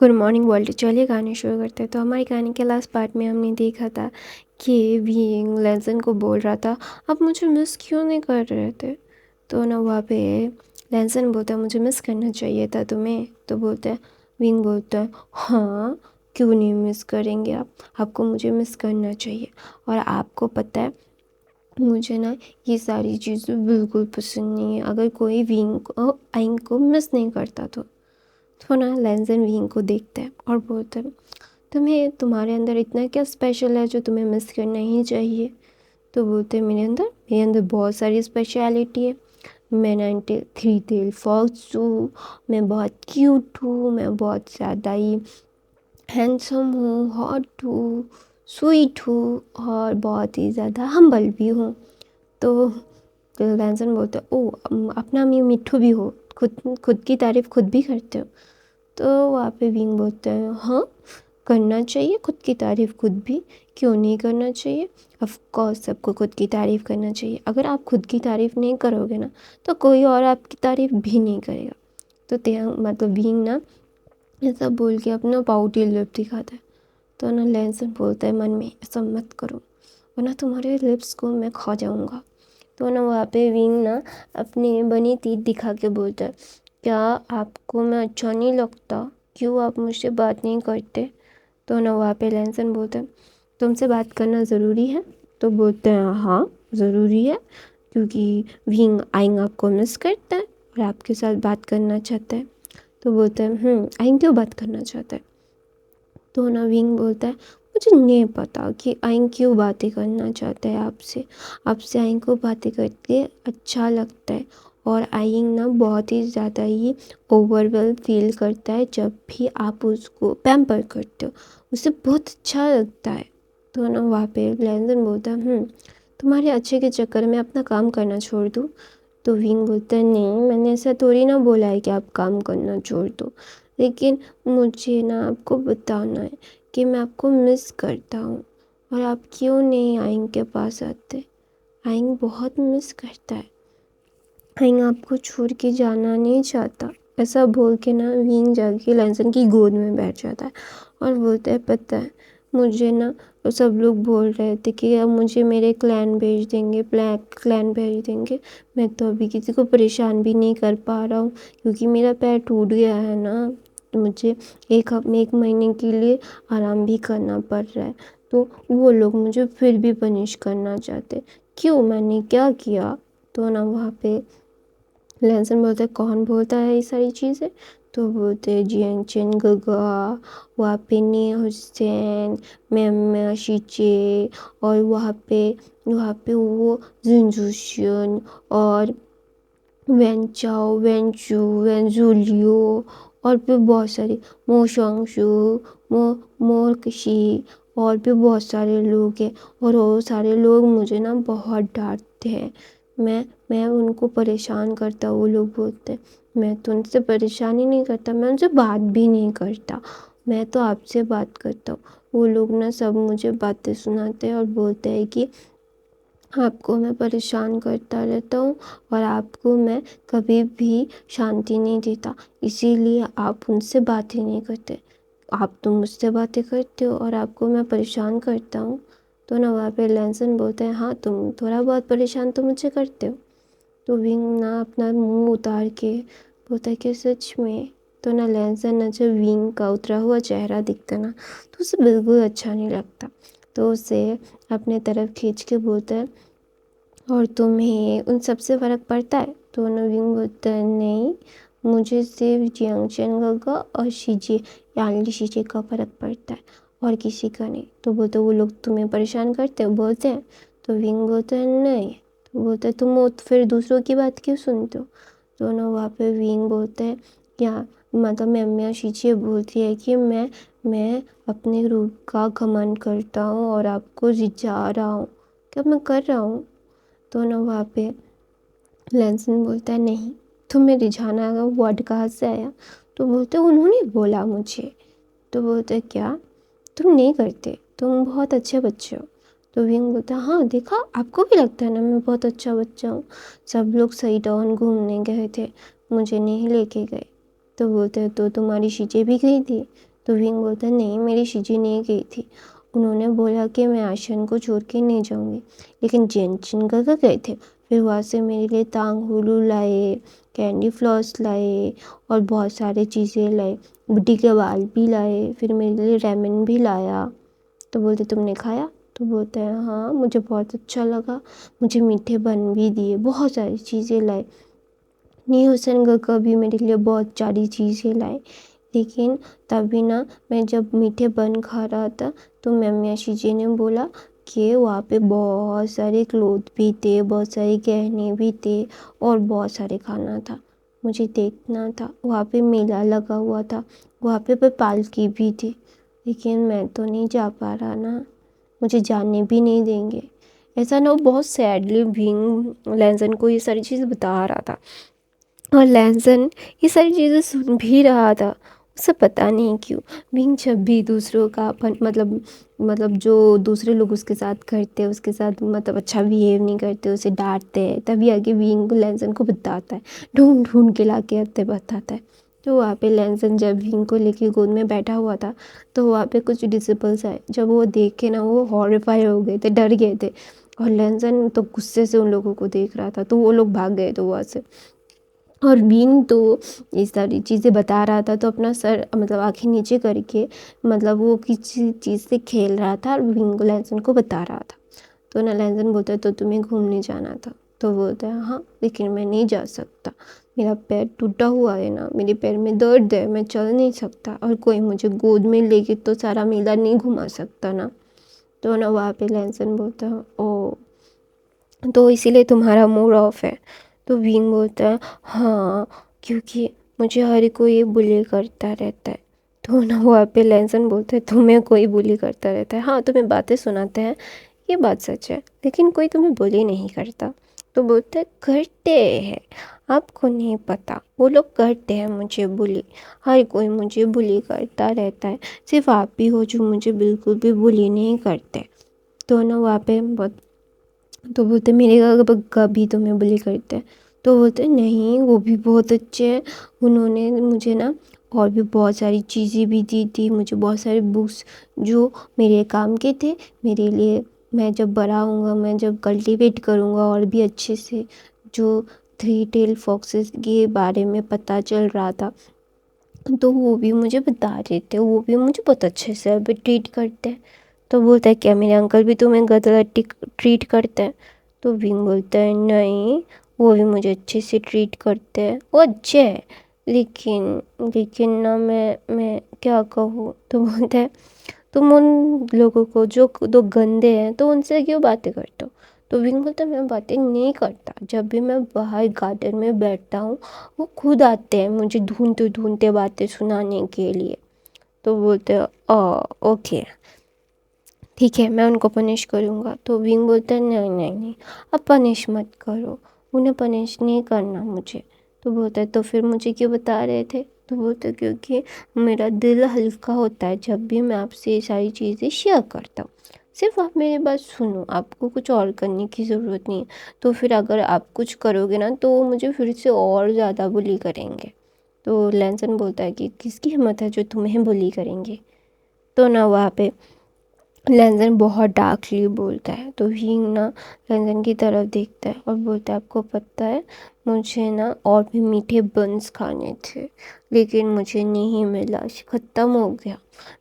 Good morning world. चलिए कहानी शुरू करते हैं। तो हमारी कहानी के लास्ट पार्ट में हमने देखा था कि विंग लेंसन को बोल रहा था आप मुझे मिस क्यों नहीं कर रहे थे। तो ना वहाँ पे लेंसन बोलता है मुझे मिस करना चाहिए था तुम्हें। तो बोलता है विंग बोलता है हाँ क्यों नहीं मिस करेंगे आपको मुझे मिस करना चाहिए। और आपको पता है मुझे ना ये सारी चीज़ें बिल्कुल पसंद नहीं है अगर कोई विंग को आइंग को मिस नहीं करता तो ना लेंसन विंग को देखता है और बोलता है तुम्हारे अंदर इतना क्या स्पेशल है जो तुम्हें मिस करना ही चाहिए। तो बोलते हैं मेरे अंदर बहुत सारी स्पेशलिटी है। मैं 93 टेल फॉक्स हूँ, मैं बहुत क्यूट हूँ, मैं बहुत ज़्यादा ही हैंडसम हूँ, हॉट हूँ, स्वीट हूँ और बहुत ही ज़्यादा हम्बल भी हूँ। तो लेंसन बोलता है ओ अपना मैं मिठू भी हो, खुद की तारीफ़ खुद भी करते हो। तो वहाँ पे विंग बोलते हैं हाँ करना चाहिए खुद की तारीफ़ खुद भी, क्यों नहीं करना चाहिए। ऑफ कोर्स सबको खुद की तारीफ़ करना चाहिए। अगर आप खुद की तारीफ़ नहीं करोगे ना तो कोई और आपकी तारीफ़ भी नहीं करेगा। तो मतलब विंग ना ऐसा बोल के अपना पाउटी लिप दिखाता है। तो ना लेंसन बोलता है मन में ऐसा मत करो वरना तुम्हारे लिप्स को मैं खा जाऊँगा। तो ना वहाँ पे विंग ना अपने बनी तीत दिखा के बोलता है क्या आपको मैं अच्छा नहीं लगता, क्यों आप मुझसे बात नहीं करते। तो ना वहाँ पे लेंसन बोलता है तुमसे बात करना ज़रूरी है। तो बोलते हैं हाँ ज़रूरी है क्योंकि विंग आइंग आपको मिस करता है और आपके साथ बात करना चाहता है। तो बोलते हैं आइंग क्यों बात करना चाहता है। तो ना विंग बोलता है मुझे नहीं पता कि आइंग क्यों बातें करना चाहता है आपसे आपसे आइंग को बातें करके अच्छा लगता है। और आइंग ना बहुत ही ज़्यादा ही ओवरवेल फील करता है जब भी आप उसको पैम्पर करते हो, उसे बहुत अच्छा लगता है। तो ना वहाँ पे लेंसन बोलता है तुम्हारे अच्छे के चक्कर में अपना काम करना छोड़ दूँ। तो विंग बोलता है नहीं मैंने ऐसा थोड़ी ना बोला है कि आप काम करना छोड़ दो, लेकिन मुझे ना आपको बताना है कि मैं आपको मिस करता हूँ और आप क्यों नहीं आइंग के पास आते। आइंग बहुत मिस करता है, आइंग आपको छोड़ के जाना नहीं चाहता। ऐसा बोल के ना विंग जाके लेंसन की गोद में बैठ जाता है और बोलता है पता है मुझे ना सब लोग बोल रहे थे कि अब मुझे मेरे क्लैन भेज देंगे, ब्लैक क्लैन भेज देंगे। मैं तो अभी किसी को परेशान भी नहीं कर पा रहा हूँ क्योंकि मेरा पैर टूट गया है ना, मुझे एक महीने के लिए आराम भी करना पड़ रहा है। तो वो लोग मुझे फिर भी पनिश करना चाहते, क्यों मैंने क्या किया। तो ना वहाँ पे लेंसन बोलते कौन बोलता है ये सारी चीज़ें। तो बोलते जियांग चेन गगा, वहाँ पे निया हुसैन, मैम शीचे और वहाँ पे वो जिनजुशियन और वेंचाओ वेंचू वेंजूलियो और भी बहुत सारे मोशंगशु मो मोरकशी और भी बहुत सारे लोग हैं। और वो सारे लोग मुझे ना बहुत डांटते हैं, मैं उनको परेशान करता। वो लोग बोलते हैं मैं तो उनसे परेशान ही नहीं करता, मैं उनसे बात भी नहीं करता, मैं तो आपसे बात करता हूँ। वो लोग ना सब मुझे बातें सुनाते हैं और बोलते हैं कि आपको मैं परेशान करता रहता हूँ और आपको मैं कभी भी शांति नहीं देता, इसीलिए आप उनसे बात ही नहीं करते। आप तो मुझसे बातें करते हो और आपको मैं परेशान करता हूँ। तो ना वहाँ पे लेंसन बोलते हैं हाँ तुम थोड़ा बहुत परेशान तो मुझे करते हो। तो विंग ना अपना मुंह उतार के बोलता है कि सच में। तो ना लेंसन ना जब विंग का उतरा हुआ चेहरा दिखता ना तो उसे बिल्कुल अच्छा नहीं लगता। तो उसे अपने तरफ खींच के बोलता है और तुम्हें उन सब से फ़र्क पड़ता है। तो विंग बोलता है नहीं मुझे सिर्फ जियांगचेन गगा और शीजे यानली शीजे का फ़र्क पड़ता है और किसी का नहीं। तो बोलते वो लोग तुम्हें परेशान करते हो बोलते हैं। तो विंग बोलता है नहीं। तो बोलता है तुम फिर दूसरों की बात क्यों सुनते हो। तो ना वहाँ पे विंग बोलता है क्या मतलब मैं शीचे बोलती है कि मैं अपने रूप का घमंड करता हूँ और आपको रिझा रहा हूँ, क्या मैं कर रहा हूँ। तो ना वहाँ पे लेंसन बोलता है नहीं तुम्हें रिझाना का वर्ड कहाँ से आया। तो बोलते उन्होंने बोला मुझे। तो बोलते क्या तुम नहीं करते, तुम बहुत अच्छे बच्चे हो। तो विंग बोलता हाँ देखा आपको भी लगता है ना मैं बहुत अच्छा बच्चा हूँ, सब लोग सही टाउन घूमने गए थे मुझे नहीं लेके गए। तो बोलते तो तुम्हारी शीचे भी गई थी, तो विंग बोलता है नहीं, मेरी शीजी नहीं गई थी। उन्होंने बोला कि मैं आशन को छोड़ के नहीं जाऊँगी, लेकिन जेनचिन का गए थे। फिर वहाँ से मेरे लिए तांग हुलू लाए, कैंडी फ्लॉस लाए और बहुत सारी चीज़ें लाए। बुड्ढी के बाल भी लाए, फिर मेरे लिए रेमन भी लाया। तो बोलते तुमने खाया? तो बोलते हैं हाँ, मुझे बहुत अच्छा लगा। मुझे मीठे बन भी दिए, बहुत सारी चीज़ें लाए। नी हुसैन का भी मेरे लिए बहुत सारी चीज़ें लाए। लेकिन तभी ना, मैं जब मीठे बन खा रहा था तो मैमियाशी जी ने बोला कि वहाँ पे बहुत सारे क्लोथ भी थे, बहुत सारे गहने भी थे और बहुत सारे खाना था। मुझे देखना था, वहाँ पे मेला लगा हुआ था, वहाँ पे पालकी भी थी, लेकिन मैं तो नहीं जा पा रहा ना, मुझे जाने भी नहीं देंगे। ऐसा ना, वो बहुत सैडली विंग लैंसन को ये सारी चीज़ बता रहा था और लैंसन ये सारी चीज़ें सुन भी रहा था। उसे पता नहीं क्यों विंग जब भी दूसरों का अपन मतलब जो दूसरे लोग उसके साथ करते हैं, उसके साथ मतलब अच्छा बिहेव नहीं करते, उसे डांटते हैं, तभी आगे विंग लैंसन को बताता है, ढूंढ ढूंढ के लाके आते बताता है। तो वहाँ पे लैंसन जब विंग को लेके गोद में बैठा हुआ था तो वहाँ पे कुछ डिसिपल्स आए। जब वो देख के ना, वो हॉरिफाई हो गए थे, डर गए थे। और लैंसन तो गुस्से से उन लोगों को देख रहा था, तो वो लोग भाग गए थे वहाँ से। और बीन तो ये सारी चीज़ें बता रहा था, तो अपना सर मतलब आँखें नीचे करके मतलब वो किसी चीज़ से खेल रहा था और विंग को लैंसन को बता रहा था। तो ना लैंसन बोलता है तो तुम्हें घूमने जाना था? तो बोलता है हाँ, लेकिन मैं नहीं जा सकता, मेरा पैर टूटा हुआ है ना, मेरे पैर में दर्द है, मैं चल नहीं सकता और कोई मुझे गोद में लेके तो सारा मेला नहीं घुमा सकता ना। तो ना वहाँ पे लैंसन बोलता है ओ, तो इसीलिए तुम्हारा मूड ऑफ है? तो विंग बोलता है हाँ, क्योंकि मुझे हर कोई ये बुली करता रहता है। तो ना वहाँ पे लैंसन बोलता है तुम्हें कोई बुली करता रहता है? हाँ, तुम्हें बातें सुनाते हैं, ये बात सच है, लेकिन कोई तुम्हें बुली नहीं करता। तो बोलते हैं करते हैं, आपको नहीं पता, वो लोग करते हैं मुझे बुली, हर कोई मुझे बुली करता रहता है, सिर्फ आप ही हो जो मुझे बिल्कुल भी बुली नहीं करते। तो ना वहाँ पे बहुत, तो बोलते मेरे गग्गा भी तुम्हें बुली करते हैं? तो बोलते नहीं, वो भी बहुत अच्छे हैं, उन्होंने मुझे ना और भी बहुत सारी चीज़ें भी दी थी, मुझे बहुत सारे बुक्स जो मेरे काम के थे, मेरे लिए। मैं जब बड़ा होऊंगा, मैं जब कल्टीवेट करूँगा और भी अच्छे से, जो थ्री टेल फॉक्सेस के बारे में पता चल रहा था, तो वो भी मुझे बता रहे थे, वो भी मुझे बहुत अच्छे से अभी ट्रीट करते हैं। तो बोलता है क्या मेरे अंकल भी तुम्हें गलत ट्रीट करते हैं? तो विंग बोलता है नहीं, वो भी मुझे अच्छे से ट्रीट करते हैं, वो अच्छे हैं, लेकिन लेकिन ना मैं क्या कहूँ। तो बोलता है तुम उन लोगों को जो दो गंदे हैं तो उनसे क्यों बातें करते हो? तो विंग बोलता है मैं बातें नहीं करता, जब भी मैं बाहर गार्डन में बैठता हूँ वो खुद आते हैं मुझे ढूंढते ढूंढते बातें सुनाने के लिए। तो बोलते हैं ओके, ठीक है, मैं उनको पनिश करूँगा। तो विंग बोलता है नहीं नहीं नहीं, अब पनिश मत करो, उन्हें पनिश नहीं करना मुझे। तो बोलता है तो फिर मुझे क्यों बता रहे थे? तो बोलता है क्योंकि मेरा दिल हल्का होता है जब भी मैं आपसे ये सारी चीज़ें शेयर करता हूँ, सिर्फ आप मेरी बात सुनो, आपको कुछ और करने की ज़रूरत नहीं है। तो फिर अगर आप कुछ करोगे ना तो वो मुझे फिर से और ज़्यादा बुली करेंगे। तो लैंसन बोलता है कि किसकी हिम्मत है जो तुम्हें बुली करेंगे? तो ना वहाँ पे लैंसन बहुत डार्कली बोलता है। तो हींग ना लैंसन की तरफ देखता है और बोलता है आपको पता है, मुझे ना और भी मीठे बंस खाने थे, लेकिन मुझे नहीं मिला, ख़त्म हो गया।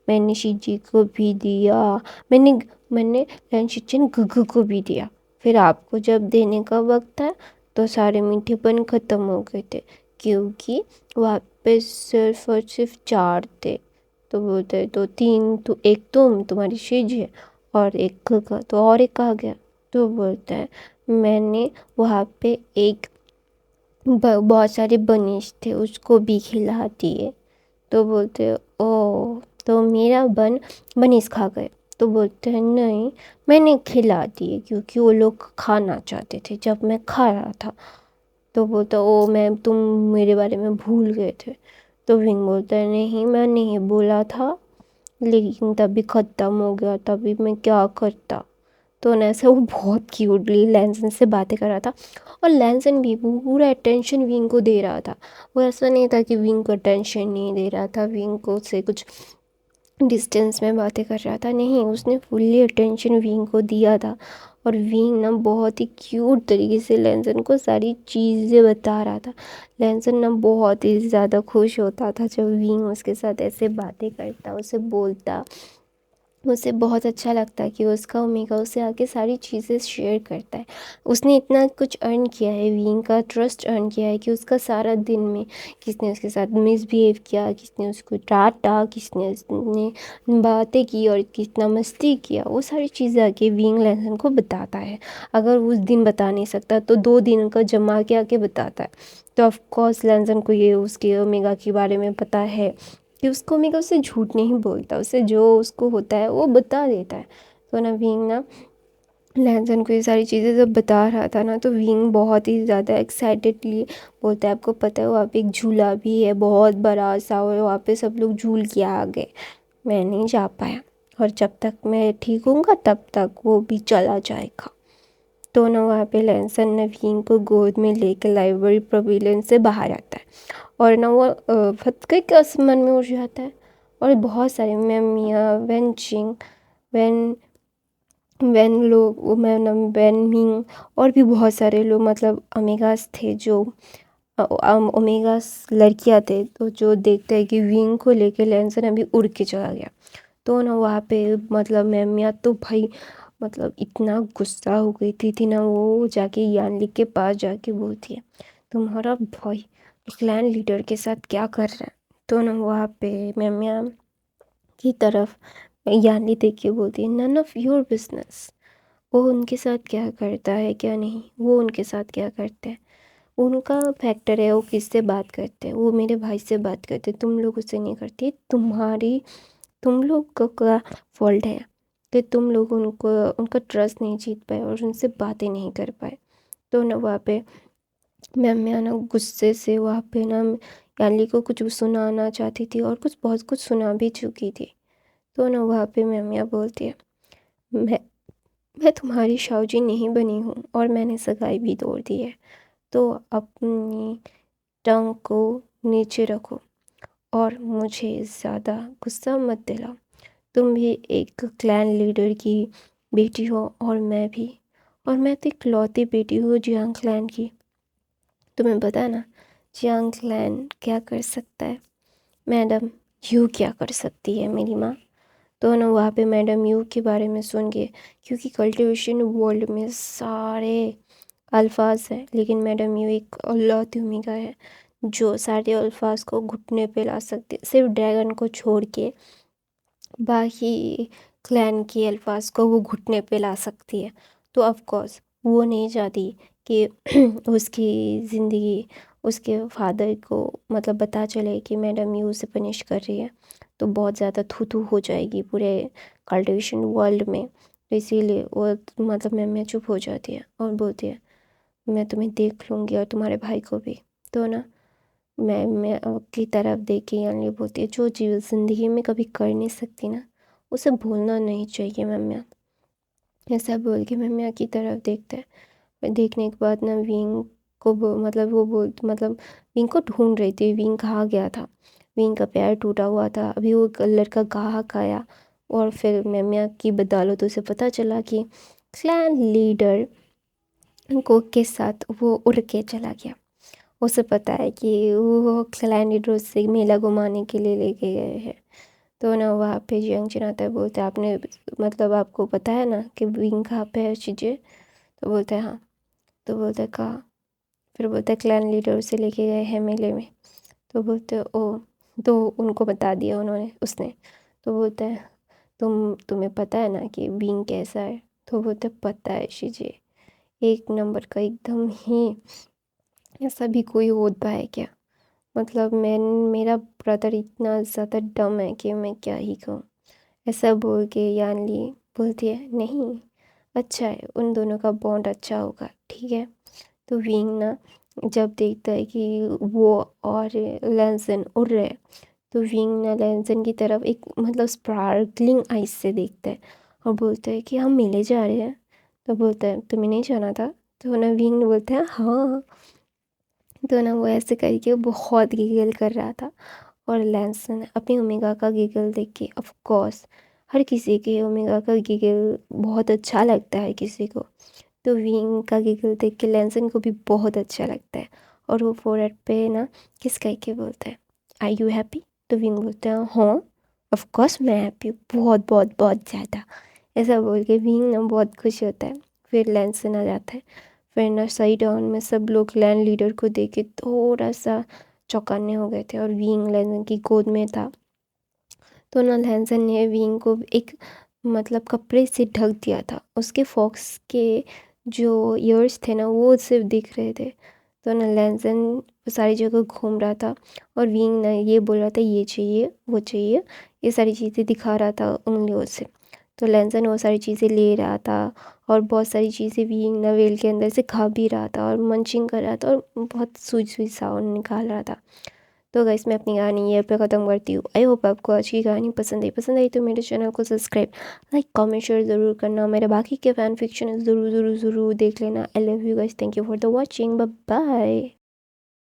मैंने शिजी को भी दिया, मैंने मैंने लैंशिचन गुगु को भी दिया, फिर आपको जब देने का वक्त है तो सारे मीठे बन ख़त्म हो गए थे, क्योंकि वहाँ पे सिर्फ और सिर्फ 4 थे। तो बोलते हैं तो 3 तो, एक तुम्हारी शिज है और एक का, तो और एक आ गया। तो बोलता है मैंने वहाँ पे एक बहुत सारे बनिश थे उसको भी खिला दिए। तो बोलते हैं ओ, तो मेरा बनिश खा गए? तो बोलते हैं नहीं, मैंने खिला दिए क्योंकि वो लोग खाना चाहते थे जब मैं खा रहा था। तो बोलता ओ, मैं तुम मेरे बारे में भूल गए थे? तो विंग बोलता है नहीं, मैं नहीं बोला था, लेकिन तभी ख़त्म हो गया, तभी मैं क्या करता। तो ना ऐसे वो बहुत क्यूटली लैंसन से बातें कर रहा था और लैंसन भी पूरा अटेंशन विंग को दे रहा था। वो ऐसा नहीं था कि विंग को अटेंशन नहीं दे रहा था, विंग को से कुछ डिस्टेंस में बातें कर रहा था। नहीं, उसने फुल्ली अटेंशन विंग को दिया था। और विंग ना बहुत ही क्यूट तरीके से लेंसन को सारी चीज़ें बता रहा था। लेंसन ना बहुत ही ज़्यादा खुश होता था जब विंग उसके साथ ऐसे बातें करता, उसे बोलता। उसे बहुत अच्छा लगता है कि उसका ओमेगा उसे आके सारी चीज़ें शेयर करता है। उसने इतना कुछ अर्न किया है, विंग का ट्रस्ट अर्न किया है कि उसका सारा दिन में किसने उसके साथ मिसबिहेव किया, किसने उसको डांटा, किसने उसने बातें की और कितना मस्ती किया, वो सारी चीज़ें आके विंग लेसन को बताता है। अगर उस दिन बता नहीं सकता तो 2 दिन का जमा के आके बताता है। तो ऑफकोर्स लेसन को ये उसके ओमेगा के बारे में पता है कि उसको ओमेगा उससे झूठ नहीं बोलता, उसे जो उसको होता है वो बता देता है। तो ना विंग ना लैनसन को ये सारी चीज़ें जब बता रहा था ना, तो विंग बहुत ही ज़्यादा एक्साइटेडली बोलता है, आपको पता है वहाँ पे एक झूला भी है बहुत बड़ा सा, और वहाँ पे सब लोग झूल के आ गए, मैं नहीं जा पाया, और जब तक मैं ठीक होऊंगा तब तक वो भी चला जाएगा। तो ना वहाँ पे लैनसन ने विंग को गोद में लेकर लाइब्रेरी पवेलियन से बाहर आता है। और ना वो फतके के आसमान में उड़ जाता है। और बहुत सारे मिया वेंचिंग वैन वैन लोग वैन मिंग और भी बहुत सारे लोग, मतलब ओमेगास थे जो ओमेगास लड़कियां थे, तो जो देखते हैं कि विंग को लेके लैंसन अभी उड़ के चला गया। तो ना वहाँ पे मतलब मैमिया तो भाई मतलब इतना गुस्सा हो गई थी ना, वो जाके यानली के पास जाके बोलती है, तुम्हारा भाई क्लैन लीडर के साथ क्या कर रहा है। तो ना वहाँ पे मैमिया की तरफ यानली देख के बोलती है, नन ऑफ योर बिजनेस। वो उनके साथ क्या करता है क्या नहीं, वो उनके साथ क्या करते हैं, उनका फैक्टर है, वो किससे बात करते हैं, वो मेरे भाई से बात करते, तुम लोग उससे नहीं करती, तुम लोग का फॉल्ट है कि तुम लोग उनको उनका ट्रस्ट नहीं जीत पाए और उनसे बातें नहीं कर पाए। तो ना वहाँ पे मैं ना गुस्से से वहाँ पे ना याली को कुछ सुनाना चाहती थी, और कुछ बहुत कुछ सुना भी चुकी थी। तो ना वहाँ पे मैमिया बोलती है, मैं मैं तुम्हारी शाऊजी नहीं बनी हूँ और मैंने सगाई भी तोड़ दी है, तो अपनी टंग को नीचे रखो और मुझे ज़्यादा गुस्सा मत दिलाओ। तुम भी एक क्लैन लीडर की बेटी हो और मैं भी, और मैं तो इकलौती बेटी हूँ जियांग क्लैन की। तुम्हें पता है ना जियांग क्लैन क्या कर सकता है, मैडम यू क्या कर सकती है मेरी माँ। तो ना वहाँ पे मैडम यू के बारे में सुन के, क्योंकि कल्टीवेशन वर्ल्ड में सारे अल्फाज हैं, लेकिन मैडम यू एक अल्लाह तुमिगा है जो सारे अल्फाज को घुटने पे ला सकती है, सिर्फ ड्रैगन को छोड़ के बाकी क्लैन के अल्फाज को वो घुटने पे ला सकती है। तो ऑफ कोर्स वो नहीं चाहती कि उसकी ज़िंदगी उसके फादर को मतलब पता चले कि मैडम यू उसे पनिश कर रही है, तो बहुत ज़्यादा थू थू हो जाएगी पूरे कल्टिवेशन वर्ल्ड में। तो इसीलिए वो मतलब मैं चुप हो जाती है और बोलती है, मैं तुम्हें देख लूँगी और तुम्हारे भाई को भी। तो ना मैं की तरफ देख के यानी बोलती है, जो चीज़ ज़िंदगी में कभी कर नहीं सकती ना उसे भूलना नहीं चाहिए मम्मिया। ऐसा बोल के मम्मिया की तरफ देखता है। देखने के बाद ना विंग को मतलब वो बोल मतलब विंग को ढूंढ रही थी, विंग कहाँ गया था, विंग का पैर टूटा हुआ था, अभी वो लड़का कहाँ खाया। और फिर मम्मिया की बदौलत उसे पता चला कि क्लैन लीडर को के साथ वो उड़ के चला गया। उसे पता है कि वो क्लैनिड्रो से मेला घुमाने के लिए लेके गए हैं। तो ना वहाँ पे यंग चिन आता है, बोलता है आपने मतलब आपको पता है ना कि विंग कहाँ पे है चीज़ें। तो बोलता है हाँ। तो बोलता है कहाँ। फिर बोलता है क्लैन लीडर उसे लेके गए हैं मेले में। तो बोलते हैं ओ, तो उनको बता दिया उन्होंने उसने। तो बोलता है तुम्हें पता है ना कि विंग कैसा है। तो बोलते पता है शीजे, एक नंबर का एकदम ही, ऐसा भी कोई होता है क्या, मतलब मेरा ब्रदर इतना ज़्यादा डम है कि मैं क्या ही कहूँ। ऐसा बोल के यानली बोलती है नहीं, अच्छा है, उन दोनों का बॉन्ड अच्छा होगा, ठीक है। तो विंग ना जब देखता है कि वो और लेंसन उड़ रहे हैं, तो विंग ना लेंसन की तरफ एक मतलब स्पार्कलिंग आइज से देखता है और बोलता है कि हम मिले जा रहे हैं। तो बोलता है तुम्हें नहीं जाना था। तो ना विंग बोलता है हाँ। तो ना वो ऐसे करके बहुत गिगल कर रहा था और लैंसन अपनी ओमेगा का गिगल देख के, ऑफ कोर्स हर किसी के ओमेगा का गिगल बहुत अच्छा लगता है किसी को, तो विंग का गिगल देख के लैंसन को भी बहुत अच्छा लगता है। और वो फोरहेड पे ना किस कह के बोलता है, आई यू हैप्पी? तो विंग बोलता है हाँ ऑफ कोर्स मैं हैप्पी हूँ, बहुत बहुत बहुत ज़्यादा। ऐसा बोल के विंग ना बहुत खुश होता है। फिर लैंसन आ जाता है। फिर ना सही टाउन में सब लोग लैंड लीडर को देख के थोड़ा सा चौकन्ने हो गए थे, और विंग लैंसन की गोद में था। तो ना लैंसन ने विंग को एक मतलब कपड़े से ढक दिया था, उसके फॉक्स के जो ईयर्स थे ना वो सिर्फ दिख रहे थे। तो ना लैंसन सारी जगह घूम रहा था, और विंग ना ये बोल रहा था ये चाहिए वो चाहिए, ये सारी चीज़ें दिखा रहा था उंगलियों से। तो लैंसन वो सारी चीज़ें ले रहा था, और बहुत सारी चीज़ें विंग ना वेल के अंदर से खा भी रहा था, और मंचिंग कर रहा था, और बहुत स्वीट स्वीट साउंड निकाल रहा था। तो गाइस मैं अपनी कहानी ये पे ख़त्म करती हूँ। आई होप आपको आज की कहानी पसंद आई तो मेरे चैनल को सब्सक्राइब, लाइक, कमेंट, शेयर ज़रूर करना। मेरे बाकी के फ़ैन फिक्शन ज़रूर ज़रूर ज़रूर देख लेना। I love you guys, thank you for the watching, bye bye.